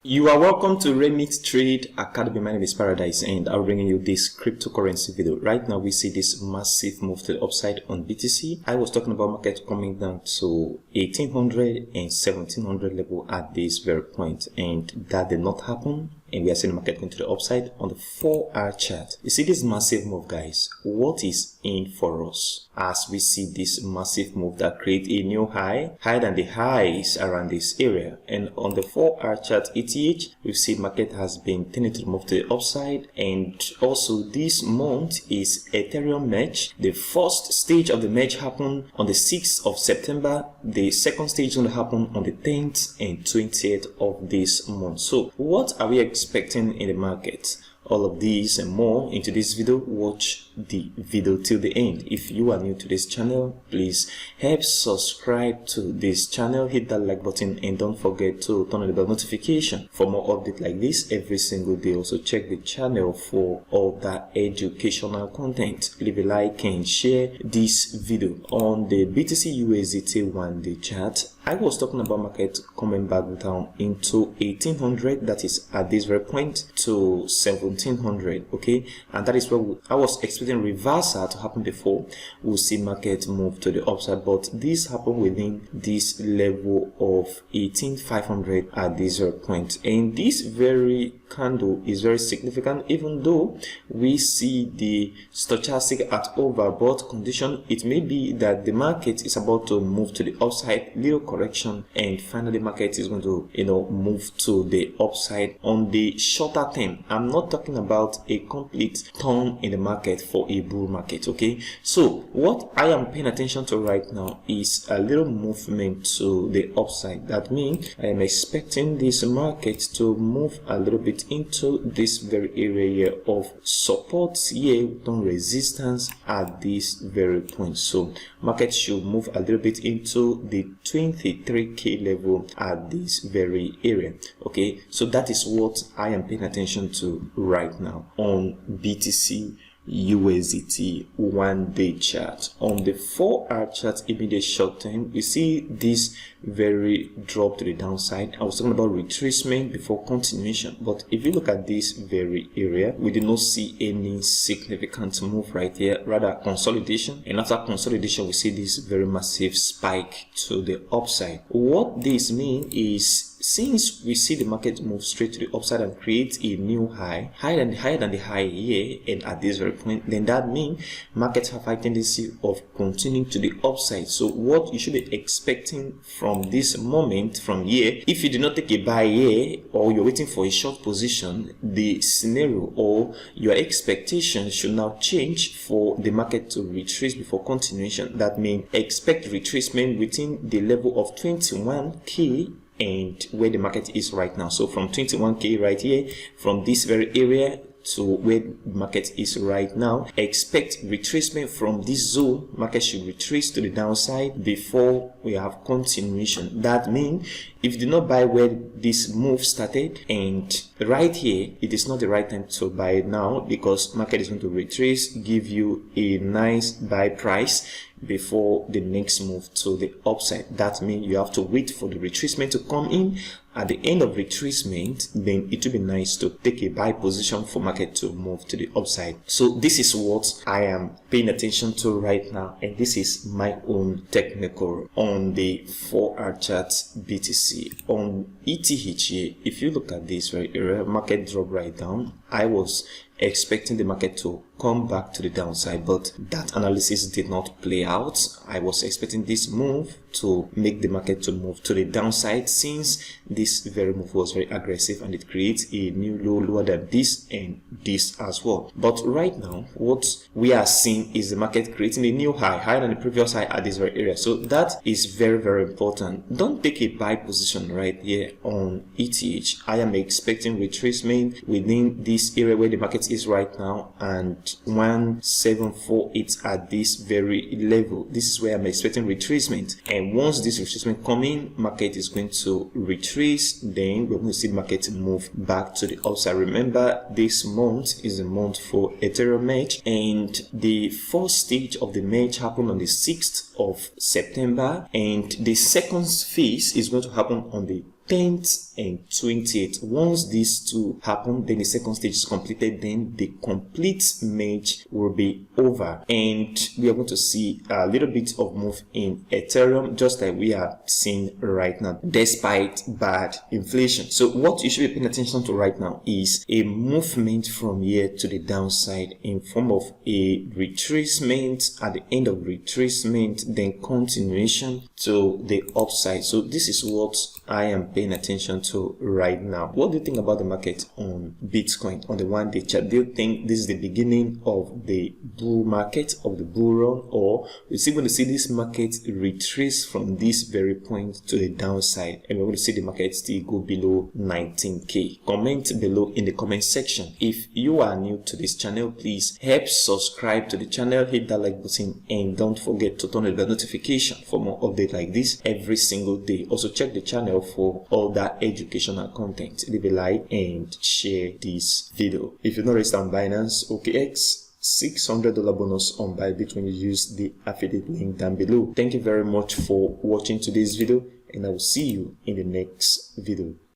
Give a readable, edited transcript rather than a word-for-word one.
You are welcome to Remit Trade Academy. My name is Paradise and I'm bringing you this cryptocurrency video. Right now we see this massive move to the upside on BTC. I was talking about market coming down to 1800 and 1700 level at this very point, and that did not happen. And we are seeing the market going to the upside on the 4-hour chart. You see this massive move, guys. What is in for us as we see this massive move that create a new high, higher than the highs around this area? And on the 4-hour chart ETH, we see market has been tending to move to the upside. And also this month is Ethereum merge. The first stage of the merge happened on the 6th of September. The second stage is going to happen on the 10th and 20th of this month. So what are we expecting in the market? All of these and more into this video. Watch the video till the end. If you are new to this channel, please help subscribe to this channel, hit that like button, and don't forget to turn on the bell notification for more updates like this every single day. Also check the channel for all that educational content. Leave a like and share this video. On the BTC USDT 1-day chart, I was talking about market coming back down into 1800, that is at this very point, to 1700, okay, and that is where I was expecting reversal to happen before we'll see market move to the upside, but this happened within this level of 18500 at this very point. And this very candle is very significant. Even though we see the stochastic at overbought condition, it may be that the market is about to move to the upside, little correction, and finally market is going to move to the upside on the shorter term. I'm not talking about a complete turn in the market for a bull market, okay? So what I am paying attention to right now is a little movement to the upside. That means I am expecting this market to move a little bit into this very area here of support here, on resistance at this very point. So market should move a little bit into the 23k level at this very area, okay? So that is what I am paying attention to right now on BTC USDT 1-day chart. On the 4-hour chart, immediate short term, you see this very drop to the downside. I was talking about retracement before continuation, but if you look at this very area, we did not see any significant move right here, rather consolidation. And after consolidation, we see this very massive spike to the upside. What this means is, since we see the market move straight to the upside and create a new high, higher than the high here and at this very point, then that means markets have a tendency of continuing to the upside. So what you should be expecting from this moment, from here, if you do not take a buy here or you're waiting for a short position, the scenario or your expectation should now change for the market to retrace before continuation. That means expect retracement within the level of 21k and where the market is right now. So from 21k right here, from this very area to where the market is right now, expect retracement from this zone. Market should retrace to the downside before we have continuation. That means if you do not buy where this move started, and right here, it is not the right time to buy now, because market is going to retrace, give you a nice buy price before the next move to the upside. That means you have to wait for the retracement to come in. At the end of retracement, then it will be nice to take a buy position for market to move to the upside. So this is what I am paying attention to right now, and this is my own technical on the 4-hour chart BTC. On ETH here, if you look at this right area, market drop right down. I was expecting the market to come back to the downside, but that analysis did not play out. I was expecting this move to make the market to move to the downside, since this very move was very aggressive and it creates a new low lower than this and this as well. But right now what we are seeing is the market creating a new high, higher than the previous high at this very area. So that is very important. Don't take a buy position right here on ETH. I am expecting retracement within this area where the market is right now, and 1748 at this very level. This is where I'm expecting retracement, and once this retracement come in, market is going to retrace. Then we're going to see the market move back to the upside. Remember, this month is a month for Ethereum merge, and the first stage of the merge happened on the 6th of September, and the second phase is going to happen on the 10th and 28th. Once these two happen, then the second stage is completed, then the complete merge will be over, and we are going to see a little bit of move in Ethereum, just like we are seeing right now, despite bad inflation. So what you should be paying attention to right now is a movement from here to the downside in form of a retracement, at the end of retracement, then continuation to the upside. So this is what I am paying attention to right now. What do you think about the market on Bitcoin on the 1-day chart? Do you think this is the beginning of the bull market, of the bull run, or we're still going to see this market retrace from this very point to the downside, and we're going to see the market still go below 19k? Comment below in the comment section. If you are new to this channel, please help subscribe to the channel, hit that like button, and don't forget to turn on the notification for more updates like this every single day. Also check the channel for all that educational content. Leave a like and share this video. If you're not registered on Binance, OKX, $600 bonus on Bybit when you use the affiliate link down below. Thank you very much for watching today's video, and I will see you in the next video.